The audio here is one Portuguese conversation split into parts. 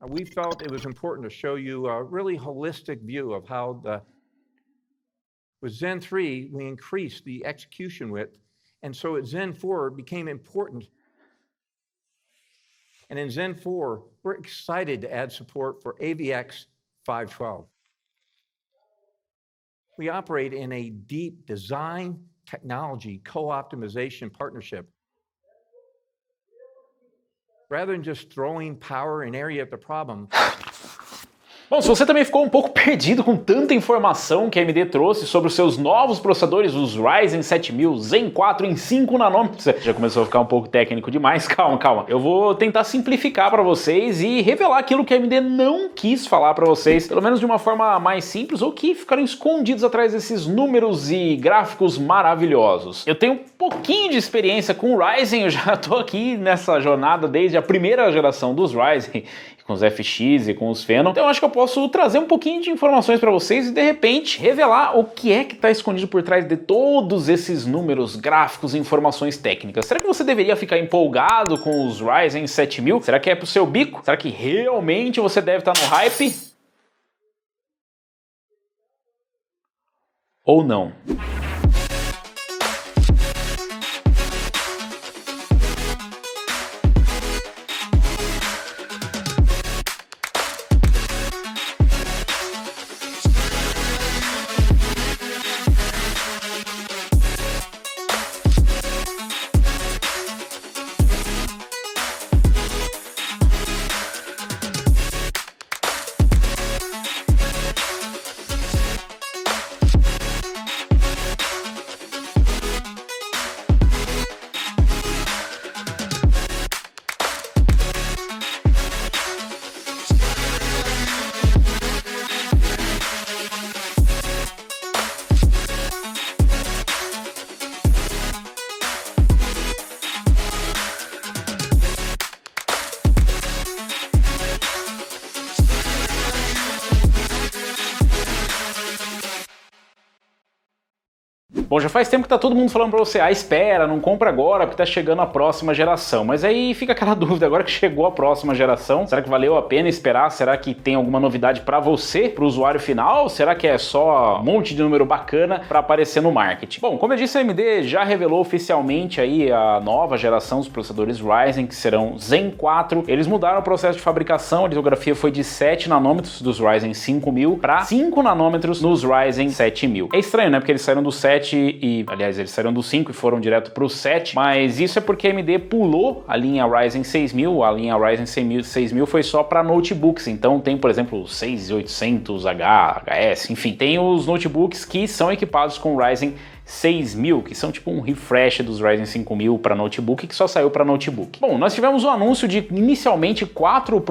We felt it was important to show you a really holistic view of how with Zen 3, we increased the execution width, and so at Zen 4, it became important. And in Zen 4, we're excited to add support for AVX 512. We operate in a deep design technology co-optimization partnership. Rather than just throwing power and area at the problem. Bom, se você também ficou um pouco perdido com tanta informação que a AMD trouxe sobre os seus novos processadores, os Ryzen 7000 Zen 4 em 5 nanômetros, já começou a ficar um pouco técnico demais, calma. Eu vou tentar simplificar para vocês e revelar aquilo que a AMD não quis falar para vocês, pelo menos de uma forma mais simples, ou que ficaram escondidos atrás desses números e gráficos maravilhosos. Eu tenho um pouquinho de experiência com o Ryzen, eu já tô aqui nessa jornada desde a primeira geração dos Ryzen, com os FX e com os Phenom, então eu acho que eu posso trazer um pouquinho de informações para vocês e de repente revelar o que é que está escondido por trás de todos esses números, gráficos e informações técnicas. Será que você deveria ficar empolgado com os Ryzen 7000? Será que é pro seu bico? Será que realmente você deve estar no hype? Ou não? Bom, já faz tempo que tá todo mundo falando pra você, espera, não compra agora porque tá chegando a próxima geração. Mas aí fica aquela dúvida, agora que chegou a próxima geração, será que valeu a pena esperar? Será que tem alguma novidade pra você, pro usuário final? Será que é só um monte de número bacana pra aparecer no marketing? Bom, como eu disse, a AMD já revelou oficialmente aí a nova geração dos processadores Ryzen, que serão Zen 4. Eles mudaram o processo de fabricação, a litografia foi de 7 nanômetros dos Ryzen 5000 para 5 nanômetros nos Ryzen 7000. É estranho, né? Porque eles saíram do 7 e, aliás, eles saíram do 5 e foram direto para o 7, mas isso é porque a AMD pulou a linha Ryzen 6000, a linha Ryzen 6000 foi só para notebooks, então tem, por exemplo, o 6800H, HS, enfim, tem os notebooks que são equipados com Ryzen 6000, que são tipo um refresh dos Ryzen 5000 para notebook, que só saiu para notebook. Bom, nós tivemos o anúncio de inicialmente 4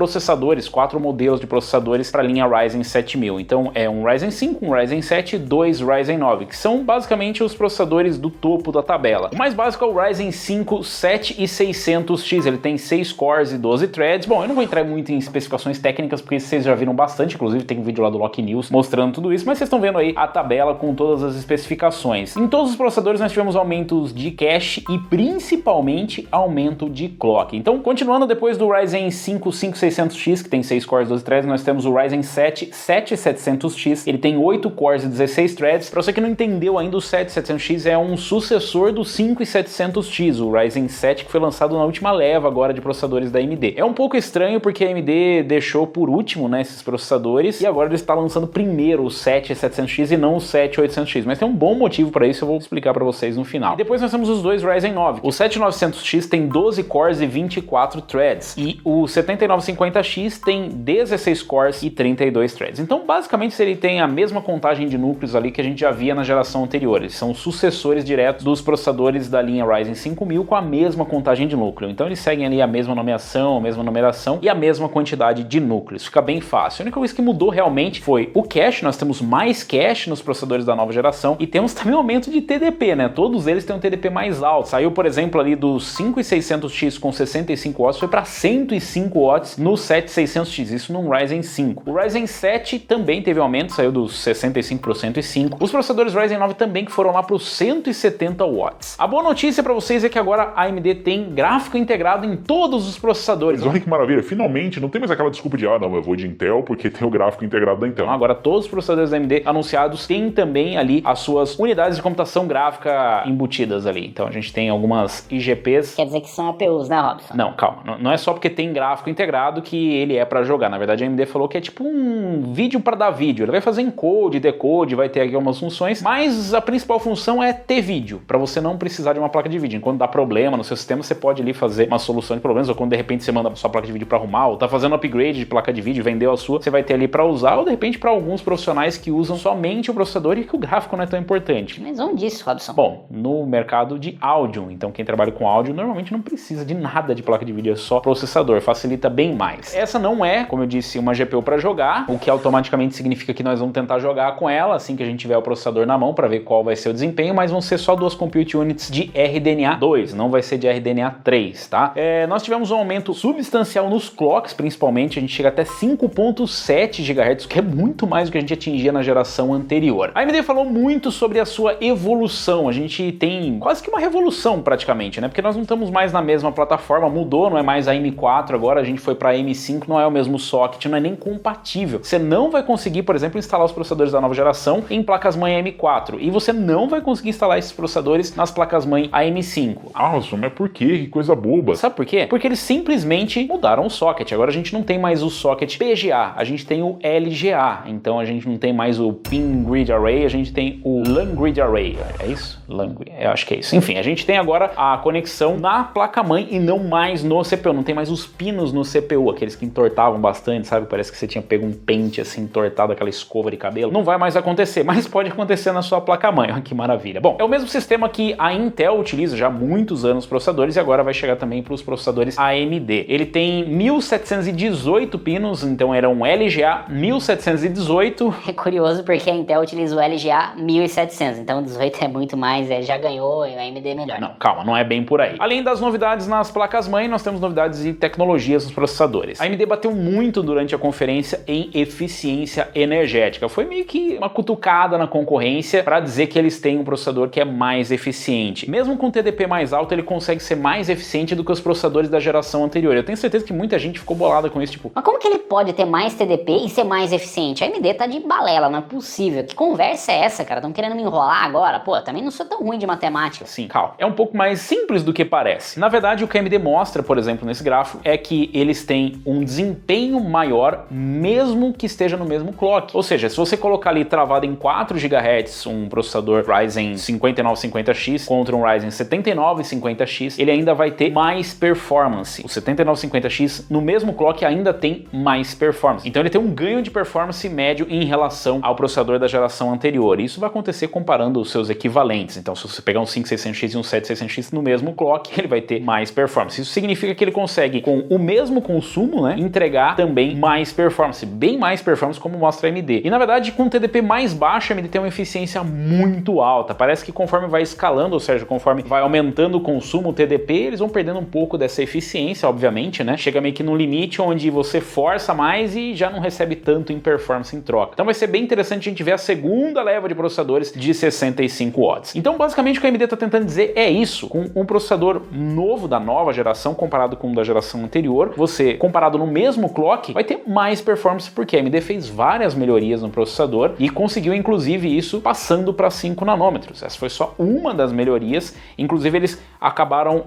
modelos de processadores para a linha Ryzen 7000. Então é um Ryzen 5, um Ryzen 7 e 2 Ryzen 9, que são basicamente os processadores do topo da tabela. O mais básico é o Ryzen 5 7600X, ele tem 6 cores e 12 threads. Bom, eu não vou entrar muito em especificações técnicas, porque vocês já viram bastante, inclusive tem um vídeo lá do Lock News mostrando tudo isso, mas vocês estão vendo aí a tabela com todas as especificações. Em todos os processadores nós tivemos aumentos de cache e principalmente aumento de clock. Então, continuando depois do Ryzen 5 5600X, que tem 6 cores e 12 threads, nós temos o Ryzen 7 7700X, ele tem 8 cores e 16 threads. Para você que não entendeu ainda, o 7700X é um sucessor do 5700X, o Ryzen 7 que foi lançado na última leva agora de processadores da AMD. É um pouco estranho porque a AMD deixou por último, né, esses processadores e agora ele está lançando primeiro o 7700X e não o 7800X, mas tem um bom motivo para isso, eu vou explicar para vocês no final. E depois nós temos os dois Ryzen 9. O 7900X tem 12 cores e 24 threads e o 7950X tem 16 cores e 32 threads. Então, basicamente, ele tem a mesma contagem de núcleos ali que a gente já via na geração anterior. Eles são sucessores diretos dos processadores da linha Ryzen 5000 com a mesma contagem de núcleo. Então, eles seguem ali a mesma nomeação, a mesma numeração e a mesma quantidade de núcleos. Fica bem fácil. A única coisa que mudou realmente foi o cache. Nós temos mais cache nos processadores da nova geração e temos também um aumento aumento de TDP, né? Todos eles têm um TDP mais alto. Saiu, por exemplo, ali do 5600X com 65 watts, foi para 105 watts no 7600X, isso num Ryzen 5. O Ryzen 7 também teve um aumento, saiu dos 65 para 105. Os processadores Ryzen 9 também que foram lá para os 170 watts. A boa notícia para vocês é que agora a AMD tem gráfico integrado em todos os processadores. Mas olha que maravilha, finalmente não tem mais aquela desculpa de não, eu vou de Intel porque tem o gráfico integrado da Intel. Então, agora todos os processadores da AMD anunciados têm também ali as suas unidades de computação gráfica embutidas ali. Então a gente tem algumas IGPs. Quer dizer que são APUs, né, Robson? Não, calma. Não é só porque tem gráfico integrado que ele é para jogar. Na verdade, a AMD falou que é tipo um vídeo para dar vídeo. Ele vai fazer encode, decode, vai ter aqui algumas funções, mas a principal função é ter vídeo, para você não precisar de uma placa de vídeo. Enquanto dá problema no seu sistema, você pode ali fazer uma solução de problemas, ou quando de repente você manda a sua placa de vídeo para arrumar, ou tá fazendo upgrade de placa de vídeo, vendeu a sua, você vai ter ali para usar, ou de repente para alguns profissionais que usam somente o processador e que o gráfico não é tão importante. Mas onde disso, Robson? Bom, no mercado de áudio, então quem trabalha com áudio normalmente não precisa de nada de placa de vídeo, é só processador, facilita bem mais. Essa não é, como eu disse, uma GPU para jogar, o que automaticamente significa que nós vamos tentar jogar com ela assim que a gente tiver o processador na mão para ver qual vai ser o desempenho, mas vão ser só 2 Compute Units de RDNA 2, não vai ser de RDNA 3, tá? Nós tivemos um aumento substancial nos clocks, principalmente, a gente chega até 5.7 GHz, que é muito mais do que a gente atingia na geração anterior. A AMD falou muito sobre a sua evolução, a gente tem quase que uma revolução praticamente, né? Porque nós não estamos mais na mesma plataforma, mudou, não é mais a M4, agora a gente foi para a M5, não é o mesmo socket, não é nem compatível. Você não vai conseguir, por exemplo, instalar os processadores da nova geração em placas-mãe M4, e você não vai conseguir instalar esses processadores nas placas-mãe AM5. Nossa, mas por quê? Que coisa boba. Sabe por quê? Porque eles simplesmente mudaram o socket. Agora a gente não tem mais o socket PGA, a gente tem o LGA. Então a gente não tem mais o Pin Grid Array, a gente tem o LAN Grid Array. É isso? LAN Grid, eu acho que é isso. Enfim, a gente tem agora a conexão na placa-mãe e não mais no CPU. Não tem mais os pinos no CPU, aqueles que entortavam bastante, sabe? Parece que você tinha pego um pente assim, entortado, aquela escova de cabelo. Não vai mais acontecer, mas pode acontecer na sua placa-mãe. Olha que maravilha. Bom, é o mesmo sistema que a Intel utiliza já há muitos anos nos processadores e agora vai chegar também para os processadores AMD. Ele tem 1718 pinos, então era um LGA 1718. É curioso porque a Intel utiliza o LGA 1700, então o 18 é muito mais, já ganhou e o AMD é melhor. Não, calma, não é bem por aí. Além das novidades nas placas-mãe, nós temos novidades e tecnologias nos processadores. A AMD bateu muito durante a conferência em eficiência energética. Foi meio que uma cutucada na concorrência para dizer que eles têm um processador que é mais eficiente. Mesmo com TDP mais alto, ele consegue ser mais eficiente do que os processadores da geração anterior. Eu tenho certeza que muita gente ficou bolada com isso, tipo... Mas como que ele pode ter mais TDP e ser mais eficiente? A AMD tá de balela, não é possível. Que conversa é essa, cara? Estão querendo me enrolar agora? Pô, também não sou tão ruim de matemática. Sim, calma. É um pouco mais simples do que parece. Na verdade, o que a AMD mostra, por exemplo, nesse gráfico, é que eles têm um desempenho maior, mesmo que esteja no mesmo clock. Ou seja, se você colocar ali travado em 4 GHz um processador Ryzen 5950X contra um Ryzen 7950X, ele ainda vai ter mais performance. O 7950X no mesmo clock ainda tem mais performance. Então ele tem um ganho de performance médio em relação ao processador da geração anterior. Isso vai acontecer comparando os seus equivalentes. Então se você pegar um 5600X e um 7600X no mesmo clock, ele vai ter mais performance. Isso significa que ele consegue, com o mesmo consumo, né, entregar também mais performance, bem mais performance, como mostra a AMD. E na verdade, com o TDP mais baixo, a AMD tem uma eficiência muito alta. Parece que conforme vai escalando, ou seja, conforme vai aumentando o consumo, o TDP, eles vão perdendo um pouco dessa eficiência, obviamente, né? Chega meio que num limite onde você força mais e já não recebe tanto em performance em troca. Então vai ser bem interessante a gente ver a segunda leva de processadores de 65 watts. Então, basicamente, o que a AMD está tentando dizer é isso. Com um processador novo da nova geração, comparado com o da geração anterior, você, comparado no mesmo clock, vai ter mais performance, porque a AMD fez várias melhorias no processador e conseguiu, inclusive, isso passando para 5 nanômetros. Essa foi só uma das melhorias. Inclusive, eles acabaram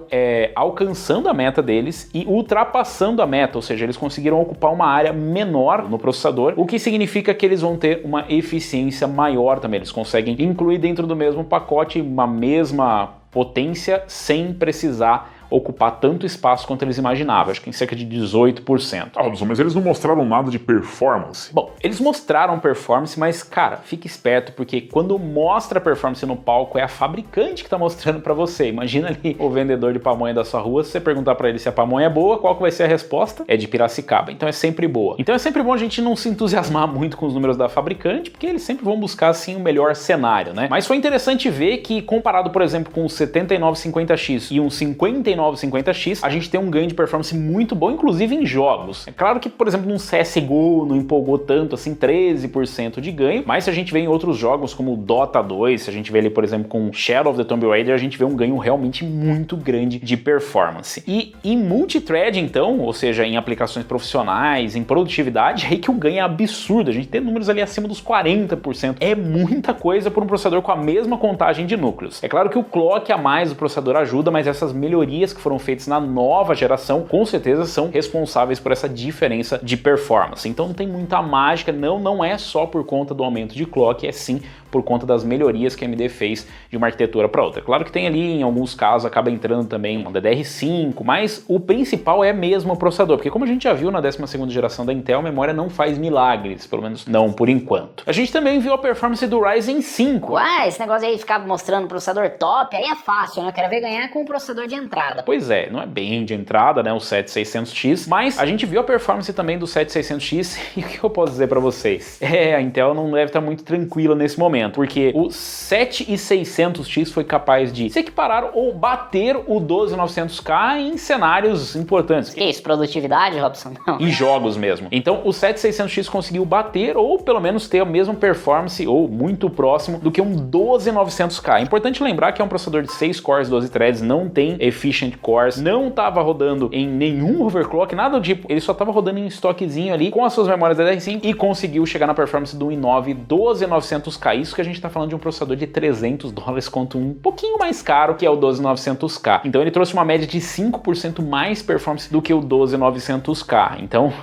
alcançando a meta deles e ultrapassando a meta, ou seja, eles conseguiram ocupar uma área menor no processador, o que significa que eles vão ter uma eficiência maior também. Eles conseguem incluir dentro do mesmo pacote uma mesma potência sem precisar ocupar tanto espaço quanto eles imaginavam, acho que em cerca de 18%. Ah, Robson, mas eles não mostraram nada de performance. Bom, eles mostraram performance, mas cara, fique esperto, porque quando mostra performance no palco é a fabricante que tá mostrando para você. Imagina ali o vendedor de pamonha da sua rua, se você perguntar para ele se a pamonha é boa, qual que vai ser a resposta? É de Piracicaba, então é sempre boa. Então é sempre bom a gente não se entusiasmar muito com os números da fabricante, porque eles sempre vão buscar assim o melhor cenário, né? Mas foi interessante ver que comparado, por exemplo, com o 7950X e um 5950X, a gente tem um ganho de performance muito bom, inclusive em jogos. É claro que, por exemplo, num CSGO não empolgou tanto, assim, 13% de ganho, mas se a gente vê em outros jogos como o Dota 2, se a gente vê ali, por exemplo, com Shadow of the Tomb Raider, a gente vê um ganho realmente muito grande de performance. E em multithread, então, ou seja, em aplicações profissionais, em produtividade, é aí que o ganho é absurdo. A gente tem números ali acima dos 40%. É muita coisa por um processador com a mesma contagem de núcleos. É claro que o clock a mais do processador ajuda, mas essas melhorias que foram feitas na nova geração, com certeza são responsáveis por essa diferença de performance. Então não tem muita mágica, não é só por conta do aumento de clock, é sim por conta das melhorias que a AMD fez de uma arquitetura para outra. Claro que tem ali, em alguns casos, acaba entrando também um DDR5, mas o principal é mesmo o processador, porque como a gente já viu na 12ª geração da Intel, a memória não faz milagres, pelo menos não por enquanto. A gente também viu a performance do Ryzen 5. Ué, esse negócio aí de ficar mostrando o processador top, aí é fácil, né? Eu quero ver ganhar com o processador de entrada. Pois é, não é bem de entrada, né, o 7600X, mas a gente viu a performance também do 7600X e o que eu posso dizer para vocês? A Intel não deve estar muito tranquila nesse momento, porque o 7600X foi capaz de se equiparar ou bater o 12900K em cenários importantes. Que isso, produtividade, Robson? Não. Em jogos mesmo. Então o 7600X conseguiu bater ou pelo menos ter a mesma performance ou muito próximo do que um 12900K. É importante lembrar que é um processador de 6 cores, 12 threads, não tem efficient cores, não estava rodando em nenhum overclock, nada do tipo, ele só estava rodando em estoquezinho ali com as suas memórias DDR5 e conseguiu chegar na performance do i9 12900K. Isso que a gente está falando de um processador de $300 contra um pouquinho mais caro que é o 12900K. Então ele trouxe uma média de 5% mais performance do que o 12900K. Então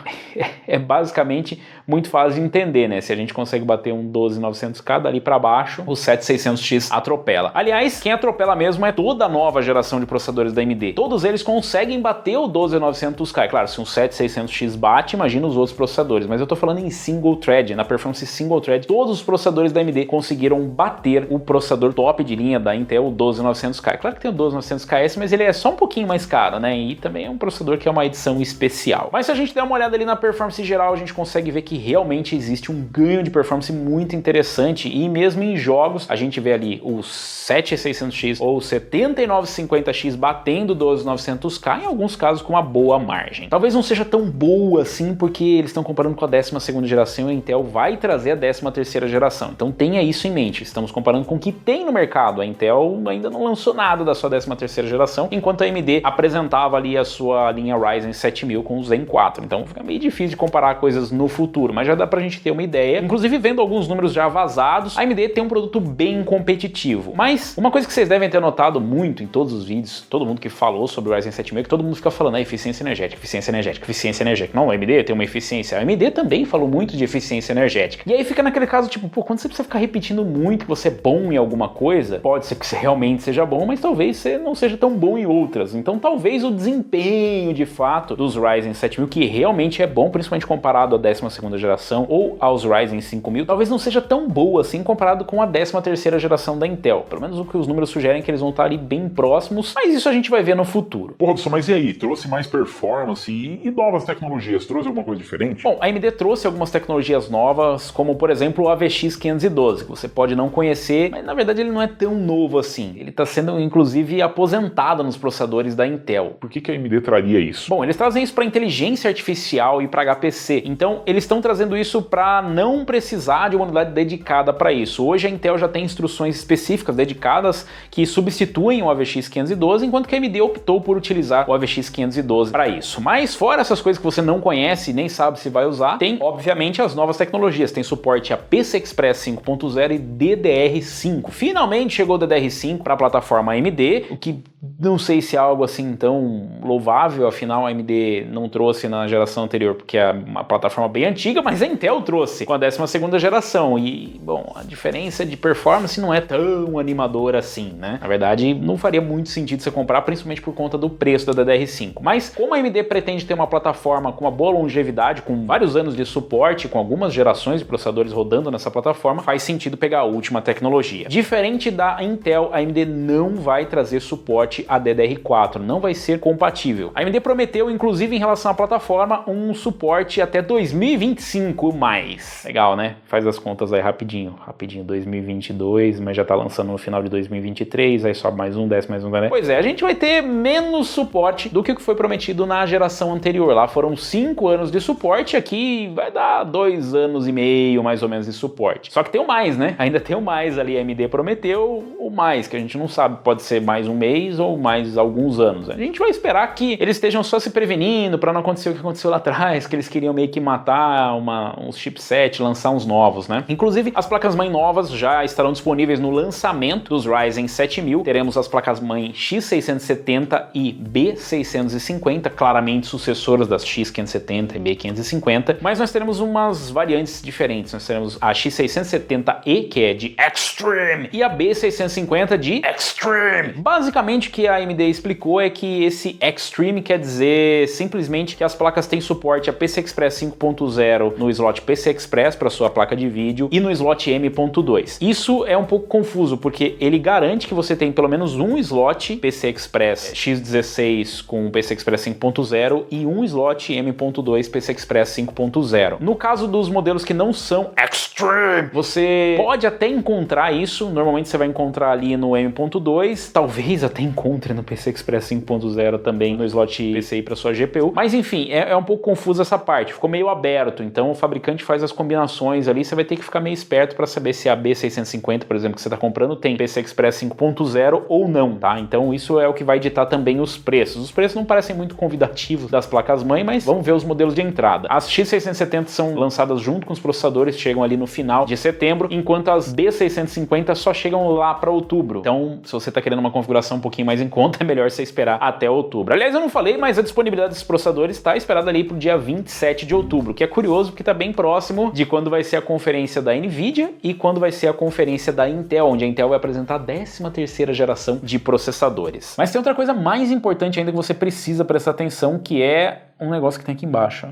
é basicamente muito fácil de entender, né? Se a gente consegue bater um 12900K, dali para baixo, o 7600X atropela. Aliás, quem atropela mesmo é toda a nova geração de processadores da AMD. Todos eles conseguem bater o 12900K. É claro, se um 7600X bate, imagina os outros processadores. Mas eu tô falando em single thread, na performance single thread, todos os processadores da AMD conseguiram bater o processador top de linha da Intel, o 12900K. É claro que tem o 12900KS, mas ele é só um pouquinho mais caro, né? E também é um processador que é uma edição especial. Mas se a gente der uma olhada ali na performance geral, a gente consegue ver que realmente existe um ganho de performance muito interessante e mesmo em jogos a gente vê ali o 7600X ou o 7950X batendo o 12900K, em alguns casos com uma boa margem. Talvez não seja tão boa assim porque eles estão comparando com a 12ª geração e a Intel vai trazer a 13ª geração. Então tenha isso em mente, estamos comparando com o que tem no mercado. A Intel ainda não lançou nada da sua 13ª geração, enquanto a AMD apresentava ali a sua linha Ryzen 7000 com o Zen 4. Então fica meio difícil de comparar coisas no futuro, mas já dá pra gente ter uma ideia. Inclusive, vendo alguns números já vazados, a AMD tem um produto bem competitivo. Mas uma coisa que vocês devem ter notado muito em todos os vídeos, todo mundo que falou sobre o Ryzen 7000, é que todo mundo fica falando eficiência energética, eficiência energética, eficiência energética. Não, a AMD tem uma eficiência. A AMD também falou muito de eficiência energética. E aí fica naquele caso, tipo, pô, quando você precisa ficar repetindo muito que você é bom em alguma coisa, pode ser que você realmente seja bom, mas talvez você não seja tão bom em outras. Então talvez o desempenho, de fato, dos Ryzen 7000, que realmente é bom, principalmente comparado à 12ª geração ou aos Ryzen 5000, talvez não seja tão boa assim comparado com a 13ª geração da Intel. Pelo menos o que os números sugerem é que eles vão estar ali bem próximos, mas isso a gente vai ver no futuro. Pô, Robson, mas e aí? Trouxe mais performance e novas tecnologias? Trouxe alguma coisa diferente? Bom, a AMD trouxe algumas tecnologias novas, como por exemplo o AVX 512, que você pode não conhecer, mas na verdade ele não é tão novo assim. Ele está sendo inclusive aposentado nos processadores da Intel. Por que a AMD traria isso? Bom, eles trazem isso para inteligência artificial e para HPC. Então, eles estão trazendo isso para não precisar de uma unidade dedicada para isso. Hoje a Intel já tem instruções específicas dedicadas que substituem o AVX 512, enquanto que a AMD optou por utilizar o AVX 512 para isso. Mas fora essas coisas que você não conhece e nem sabe se vai usar, tem obviamente as novas tecnologias. Tem suporte a PCI Express 5.0 e DDR5. Finalmente chegou o DDR5 para a plataforma AMD, o que Não sei se é algo assim tão louvável, afinal a AMD não trouxe na geração anterior porque é uma plataforma bem antiga, mas a Intel trouxe com a 12ª geração e, bom, a diferença de performance não é tão animadora assim, né? Na verdade, não faria muito sentido você comprar, principalmente por conta do preço da DDR5. Mas como a AMD pretende ter uma plataforma com uma boa longevidade, com vários anos de suporte, com algumas gerações de processadores rodando nessa plataforma, faz sentido pegar a última tecnologia. Diferente da Intel, a AMD não vai trazer suporte a DDR4, não vai ser compatível. A AMD prometeu, inclusive em relação à plataforma, um suporte até 2025 mais. Legal, né? Faz as contas aí rapidinho. Rapidinho, 2022, mas já tá lançando no final de 2023, aí sobe mais um, desce mais um, né? Pois é, a gente vai ter menos suporte do que o que foi prometido na geração anterior. Lá foram 5 anos de suporte, aqui vai dar 2 anos e meio, mais ou menos, de suporte. Só que tem o mais, né? Ainda tem o mais ali, a AMD prometeu o mais, que a gente não sabe, pode ser mais um mês ou mais alguns anos. A gente vai esperar que eles estejam só se prevenindo para não acontecer o que aconteceu lá atrás, que eles queriam meio que matar uns chipset, lançar uns novos, né? Inclusive, as placas-mãe novas já estarão disponíveis no lançamento dos Ryzen 7000. Teremos as placas-mãe X670 e B650, claramente sucessoras das X570 e B550, mas nós teremos umas variantes diferentes. Nós teremos a X670E, que é de Extreme, e a B650 de Extreme. Basicamente, o que a AMD explicou é que esse Extreme quer dizer simplesmente que as placas têm suporte a PCI Express 5.0 no slot PCI Express para sua placa de vídeo e no slot M.2. Isso é um pouco confuso, porque ele garante que você tem pelo menos um slot PCI Express X16 com PCI Express 5.0 e um slot M.2 PCI Express 5.0. No caso dos modelos que não são Extreme, você pode até encontrar isso, normalmente você vai encontrar ali no M.2, talvez até encontre no PCI Express 5.0 também no slot PCI para sua GPU, mas enfim, é um pouco confuso essa parte, ficou meio aberto, então o fabricante faz as combinações ali, você vai ter que ficar meio esperto para saber se a B650, por exemplo, que você está comprando tem PCI Express 5.0 ou não, tá? Então isso é o que vai ditar também os preços. Os preços não parecem muito convidativos das placas-mãe, mas vamos ver os modelos de entrada. As X670 são lançadas junto com os processadores, chegam ali no final de setembro, enquanto as B650 só chegam lá para outubro. Então, se você está querendo uma configuração um pouquinho mais em conta, é melhor você esperar até outubro. Aliás, eu não falei, mas a disponibilidade desses processadores está esperada ali para o dia 27 de outubro, que é curioso porque está bem próximo de quando vai ser a conferência da Nvidia e quando vai ser a conferência da Intel, onde a Intel vai apresentar a 13ª geração de processadores. Mas tem outra coisa mais importante ainda que você precisa prestar atenção, que é um negócio que tem aqui embaixo.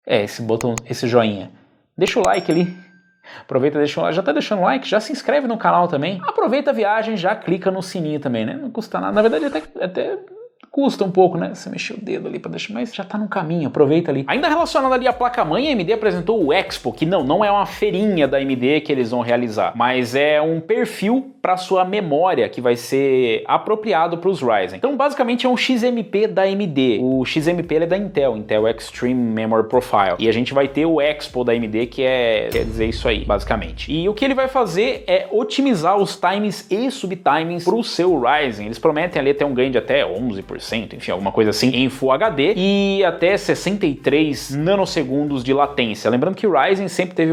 Esse botão, esse joinha. Deixa o like ali. Aproveita, deixa um like, já tá deixando o like, já se inscreve no canal também. Aproveita a viagem, já clica no sininho também, né? Não custa nada, na verdade até custa um pouco, né? Você mexer o dedo ali pra deixar, mas já tá no caminho, aproveita ali. Ainda relacionado ali à placa-mãe, a AMD apresentou o Expo, que não é uma feirinha da AMD que eles vão realizar, mas é um perfil para sua memória que vai ser apropriado para os Ryzen. Então, basicamente é um XMP da AMD. O XMP é da Intel Extreme Memory Profile. E a gente vai ter o Expo da AMD, que quer dizer isso aí, basicamente. E o que ele vai fazer é otimizar os times e subtimings para o seu Ryzen. Eles prometem ali ter um ganho de até 11%, enfim, alguma coisa assim, em Full HD e até 63 nanosegundos de latência. Lembrando que o Ryzen sempre teve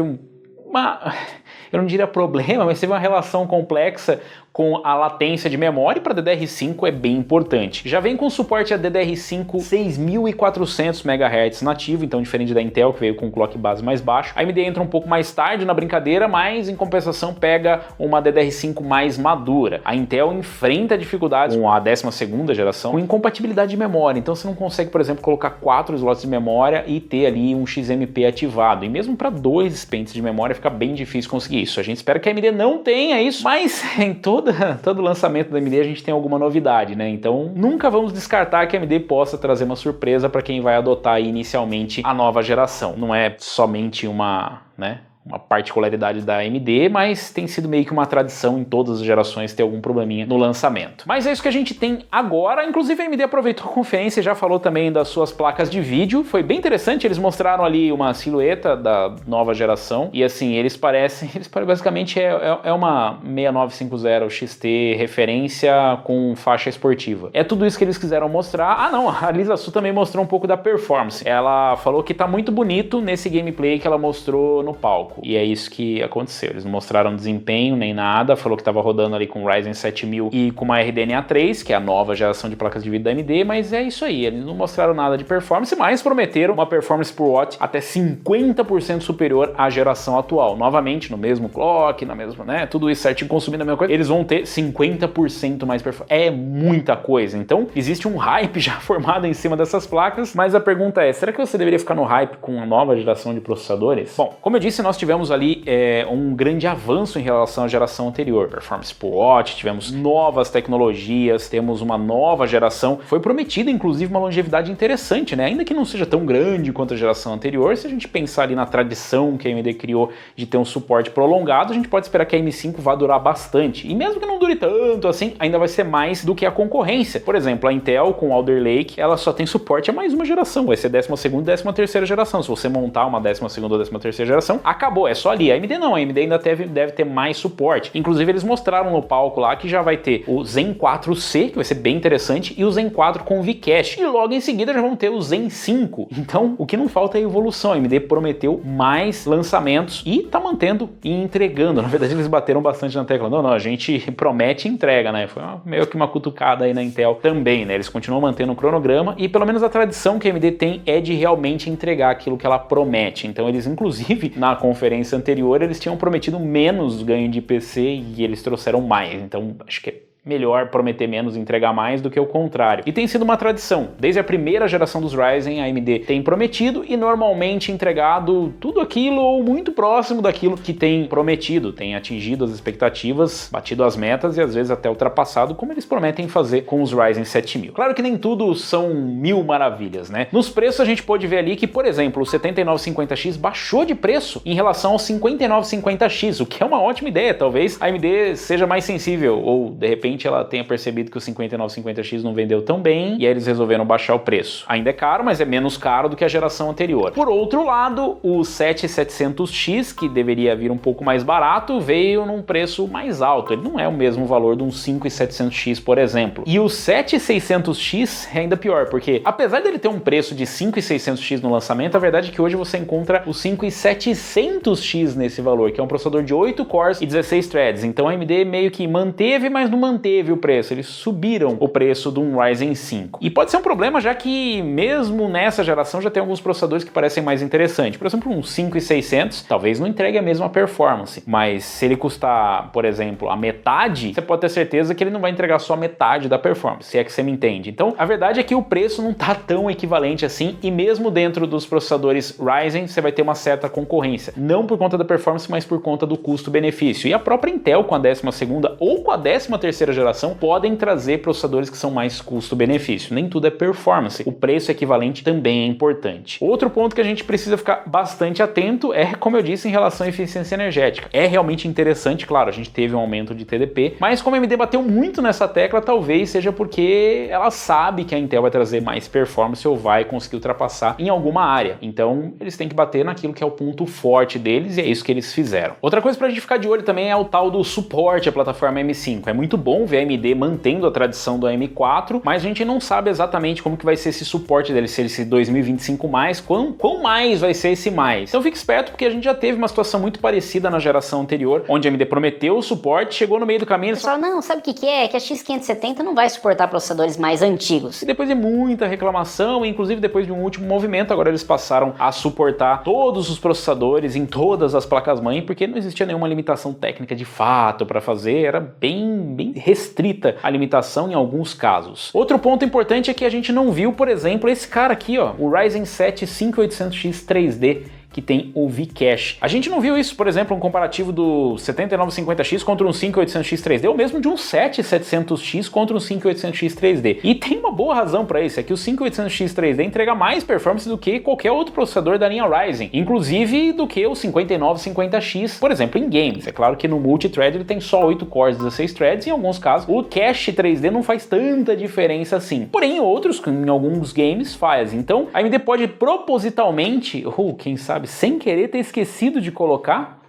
eu não diria problema, mas teve uma relação complexa com a latência de memória, e para DDR5 é bem importante. Já vem com suporte a DDR5 6400 MHz nativo, então diferente da Intel, que veio com um clock base mais baixo. A AMD entra um pouco mais tarde na brincadeira, mas em compensação pega uma DDR5 mais madura. A Intel enfrenta dificuldades com a 12ª geração com incompatibilidade de memória, então você não consegue, por exemplo, colocar 4 slots de memória e ter ali um XMP ativado, e mesmo para 2 pentes de memória fica bem difícil conseguir isso. A gente espera que a AMD não tenha isso, mas em todo lançamento da AMD a gente tem alguma novidade, né? Então nunca vamos descartar que a AMD possa trazer uma surpresa para quem vai adotar aí inicialmente a nova geração. Não é somente uma particularidade da AMD, mas tem sido meio que uma tradição em todas as gerações ter algum probleminha no lançamento. Mas é isso que a gente tem agora. Inclusive a AMD aproveitou a conferência e já falou também das suas placas de vídeo. Foi bem interessante, eles mostraram ali uma silhueta da nova geração e assim, eles parecem basicamente é uma 6950 XT referência com faixa esportiva. É tudo isso que eles quiseram mostrar. Ah não, a Lisa Su também mostrou um pouco da performance. Ela falou que tá muito bonito nesse gameplay que ela mostrou no palco. palco. E é isso que aconteceu. Eles não mostraram desempenho nem nada, falou que estava rodando ali com o Ryzen 7000 e com uma RDNA 3, que é a nova geração de placas de vídeo da AMD, mas é isso aí, eles não mostraram nada de performance, mas prometeram uma performance por watt até 50% superior à geração atual. Novamente, no mesmo clock, na mesma, né, tudo isso certinho, consumindo a mesma coisa, eles vão ter 50% mais performance. É muita coisa. Então, existe um hype já formado em cima dessas placas, mas a pergunta é, será que você deveria ficar no hype com a nova geração de processadores? Bom, como eu disse, nós tivemos ali um grande avanço em relação à geração anterior. Performance por watt, tivemos novas tecnologias, temos uma nova geração. Foi prometida, inclusive, uma longevidade interessante, né? Ainda que não seja tão grande quanto a geração anterior, se a gente pensar ali na tradição que a AMD criou de ter um suporte prolongado, a gente pode esperar que a M5 vá durar bastante. E mesmo que não dure tanto assim, ainda vai ser mais do que a concorrência. Por exemplo, a Intel com o Alder Lake, ela só tem suporte a mais uma geração, vai ser 12ª e 13ª geração. Se você montar uma 12ª ou 13ª geração, acabou, é só ali. A AMD não, a AMD ainda deve ter mais suporte. Inclusive, eles mostraram no palco lá que já vai ter o Zen 4C, que vai ser bem interessante, e o Zen 4 com Vcache. E logo em seguida já vão ter o Zen 5. Então, o que não falta é evolução. A AMD prometeu mais lançamentos e tá mantendo e entregando. Na verdade, eles bateram bastante na tecla. Não, a gente promete e entrega, né? Foi meio que uma cutucada aí na Intel também, né? Eles continuam mantendo o cronograma e pelo menos a tradição que a AMD tem é de realmente entregar aquilo que ela promete. Então, eles, inclusive, na conferência anterior, eles tinham prometido menos ganho de PC e eles trouxeram mais. Então, acho que é melhor prometer menos e entregar mais do que o contrário. E tem sido uma tradição. Desde a primeira geração dos Ryzen, a AMD tem prometido e normalmente entregado tudo aquilo ou muito próximo daquilo que tem prometido. Tem atingido as expectativas, batido as metas e às vezes até ultrapassado, como eles prometem fazer com os Ryzen 7000. Claro que nem tudo são mil maravilhas, né? Nos preços a gente pode ver ali que, por exemplo, o 7950X baixou de preço em relação ao 5950X, o que é uma ótima ideia. Talvez a AMD seja mais sensível ou, de repente, ela tenha percebido que o 5950X não vendeu tão bem e aí eles resolveram baixar o preço. Ainda é caro, mas é menos caro do que a geração anterior. Por outro lado, o 7700X, que deveria vir um pouco mais barato, veio num preço mais alto. Ele não é o mesmo valor de um 5700X, por exemplo. E o 7600X é ainda pior, porque apesar dele ter um preço de 5600X no lançamento, a verdade é que hoje você encontra o 5700X nesse valor, que é um processador de 8 cores e 16 threads. Então a AMD meio que manteve, mas não manteve o preço, eles subiram o preço de um Ryzen 5. E pode ser um problema, já que mesmo nessa geração já tem alguns processadores que parecem mais interessantes. Por exemplo, um 5600 talvez não entregue a mesma performance, mas se ele custar, por exemplo, a metade, você pode ter certeza que ele não vai entregar só a metade da performance, se é que você me entende. Então, a verdade é que o preço não está tão equivalente assim, e mesmo dentro dos processadores Ryzen, você vai ter uma certa concorrência. Não por conta da performance, mas por conta do custo-benefício. E a própria Intel com a 12ª ou com a 13ª geração podem trazer processadores que são mais custo-benefício. Nem tudo é performance. O preço equivalente também é importante. Outro ponto que a gente precisa ficar bastante atento é, como eu disse, em relação à eficiência energética. É realmente interessante, claro, a gente teve um aumento de TDP, mas como a AMD bateu muito nessa tecla, talvez seja porque ela sabe que a Intel vai trazer mais performance ou vai conseguir ultrapassar em alguma área. Então, eles têm que bater naquilo que é o ponto forte deles e é isso que eles fizeram. Outra coisa pra gente ficar de olho também é o tal do suporte à plataforma M5. É muito bom ver a AMD mantendo a tradição do M4, mas a gente não sabe exatamente como que vai ser esse suporte dele, se ele se 2025 mais, quão mais vai ser esse mais. Então fique esperto, porque a gente já teve uma situação muito parecida na geração anterior, onde a AMD prometeu o suporte, chegou no meio do caminho... Pessoal, não, sabe o que é? Que a X570 não vai suportar processadores mais antigos. E depois de muita reclamação, inclusive depois de um último movimento, agora eles passaram a suportar todos os processadores em todas as placas-mãe, porque não existia nenhuma limitação técnica de fato para fazer, era bem restrita a limitação em alguns casos. Outro ponto importante é que a gente não viu, por exemplo, esse cara aqui, ó, o Ryzen 7 5800X 3D, que tem o Vcache. A gente não viu isso, por exemplo, um comparativo do 7950X contra um 5800X 3D, ou mesmo de um 7700X contra um 5800X 3D. E tem uma boa razão para isso, é que o 5800X 3D entrega mais performance do que qualquer outro processador da linha Ryzen, inclusive do que o 5950X, por exemplo, em games. É claro que no multithread ele tem só 8 cores, 16 threads, e em alguns casos o cache 3D não faz tanta diferença assim. Porém, em outros, em alguns games, faz. Então, a AMD pode propositalmente, ou quem sabe sem querer ter esquecido de colocar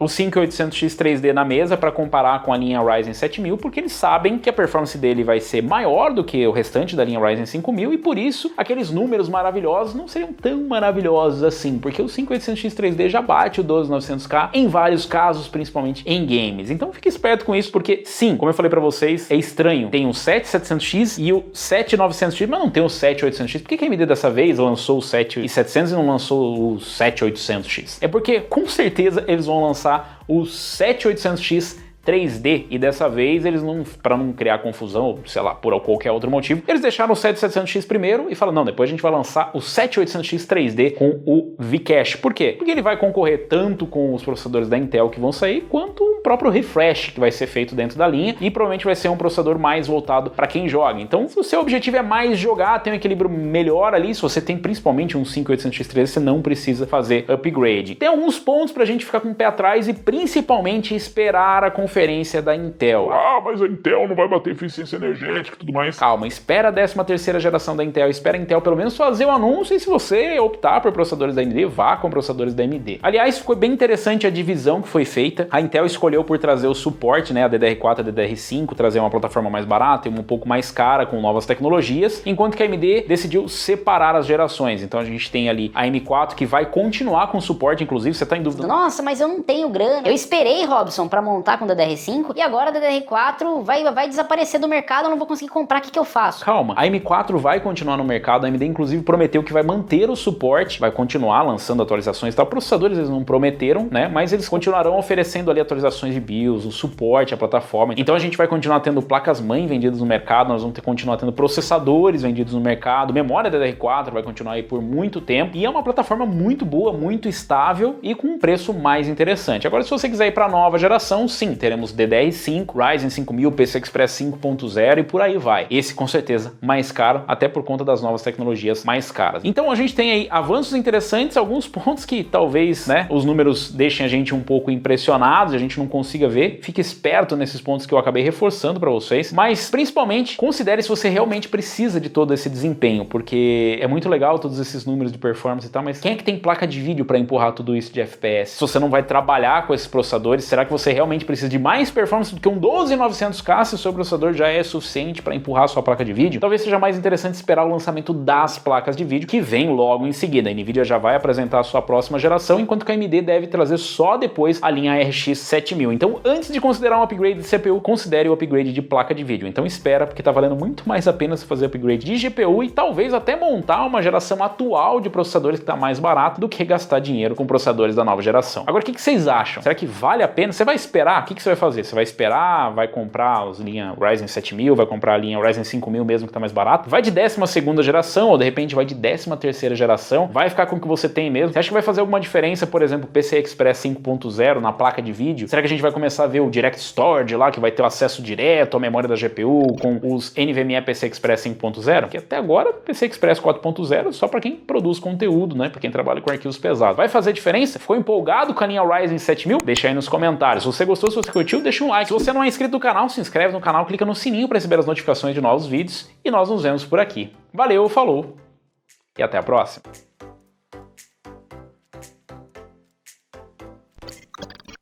o 5800X 3D na mesa para comparar com a linha Ryzen 7000, porque eles sabem que a performance dele vai ser maior do que o restante da linha Ryzen 5000 e por isso aqueles números maravilhosos não seriam tão maravilhosos assim, porque o 5800X 3D já bate o 12900K em vários casos, principalmente em games. Então fique esperto com isso, porque sim, como eu falei para vocês, é estranho. Tem o 7700X e o 7900X, mas não tem o 7800X. Por que a AMD dessa vez lançou o 7700 e não lançou o 7800X? É porque com certeza eles vão lançar o 7800X 3D, e dessa vez eles não, para não criar confusão, ou sei lá, por qualquer outro motivo, eles deixaram o 7700X primeiro e falaram, não, depois a gente vai lançar o 7800X 3D com o V-Cache. Por quê? Porque ele vai concorrer tanto com os processadores da Intel que vão sair, quanto o próprio refresh que vai ser feito dentro da linha, e provavelmente vai ser um processador mais voltado para quem joga. Então, se o seu objetivo é mais jogar, tem um equilíbrio melhor ali, se você tem principalmente um 5800X 3D, você não precisa fazer upgrade. Tem alguns pontos pra gente ficar com o pé atrás e principalmente esperar a conferência da Intel. Ah, mas a Intel não vai bater eficiência energética e tudo mais. Calma, espera a 13ª geração da Intel, espera a Intel pelo menos fazer o anúncio, e se você optar por processadores da AMD, vá com processadores da AMD. Aliás, ficou bem interessante a divisão que foi feita. A Intel escolheu por trazer o suporte, né, a DDR4, a DDR5, trazer uma plataforma mais barata e um pouco mais cara, com novas tecnologias, enquanto que a AMD decidiu separar as gerações. Então a gente tem ali a M4 que vai continuar com suporte, inclusive, você tá em dúvida? Nossa, mas eu não tenho grana. Eu esperei, Robson, pra montar com DDR5 e agora a DDR4 vai desaparecer do mercado, eu não vou conseguir comprar, o que eu faço? Calma, a M4 vai continuar no mercado, a AMD inclusive prometeu que vai manter o suporte, vai continuar lançando atualizações e tal. Processadores eles não prometeram, né, mas eles continuarão oferecendo ali atualizações de BIOS, o suporte à plataforma. Então a gente vai continuar tendo placas-mãe vendidas no mercado, nós vamos continuar tendo processadores vendidos no mercado, memória DDR4 vai continuar aí por muito tempo, e é uma plataforma muito boa, muito estável e com um preço mais interessante. Agora, se você quiser ir para a nova geração, sim, teremos DDR5, Ryzen 5000, PCI Express 5.0 e por aí vai. Esse com certeza mais caro, até por conta das novas tecnologias mais caras. Então a gente tem aí avanços interessantes, alguns pontos que talvez, né, os números deixem a gente um pouco impressionados, a gente não consiga ver. Fique esperto nesses pontos que eu acabei reforçando para vocês, mas principalmente considere se você realmente precisa de todo esse desempenho, porque é muito legal todos esses números de performance e tal, mas quem é que tem placa de vídeo para empurrar tudo isso de FPS? Se você não vai trabalhar com esses processadores, será que você realmente precisa de mais performance do que um 12900K se o seu processador já é suficiente para empurrar a sua placa de vídeo? Talvez seja mais interessante esperar o lançamento das placas de vídeo, que vem logo em seguida. A Nvidia já vai apresentar a sua próxima geração, enquanto que a AMD deve trazer só depois a linha RX 7000. Então, antes de considerar um upgrade de CPU, considere o upgrade de placa de vídeo. Então espera, porque tá valendo muito mais a pena você fazer upgrade de GPU e talvez até montar uma geração atual de processadores que tá mais barato do que gastar dinheiro com processadores da nova geração. Agora, o que vocês acham? Será que vale a pena? Você vai esperar? O que você vai fazer? Você vai esperar? Vai comprar as linhas Ryzen 7000? Vai comprar a linha Ryzen 5000 mesmo que tá mais barato? Vai de 12ª geração ou de repente vai de 13ª geração? Vai ficar com o que você tem mesmo? Você acha que vai fazer alguma diferença, por exemplo, PCI Express 5.0 na placa de vídeo? Será que a gente vai começar a ver o Direct Storage lá, que vai ter o acesso direto à memória da GPU com os NVMe PCI Express 5.0? Porque até agora PCI Express 4.0 é só para quem produz conteúdo, né? Para quem trabalha com arquivos pesados. Vai fazer diferença? Ficou empolgado com a linha Ryzen 7000? Deixa aí nos comentários. Se você gostou, se você curtiu, deixa um like. Se você não é inscrito no canal, se inscreve no canal, clica no sininho para receber as notificações de novos vídeos e nós nos vemos por aqui. Valeu, falou e até a próxima!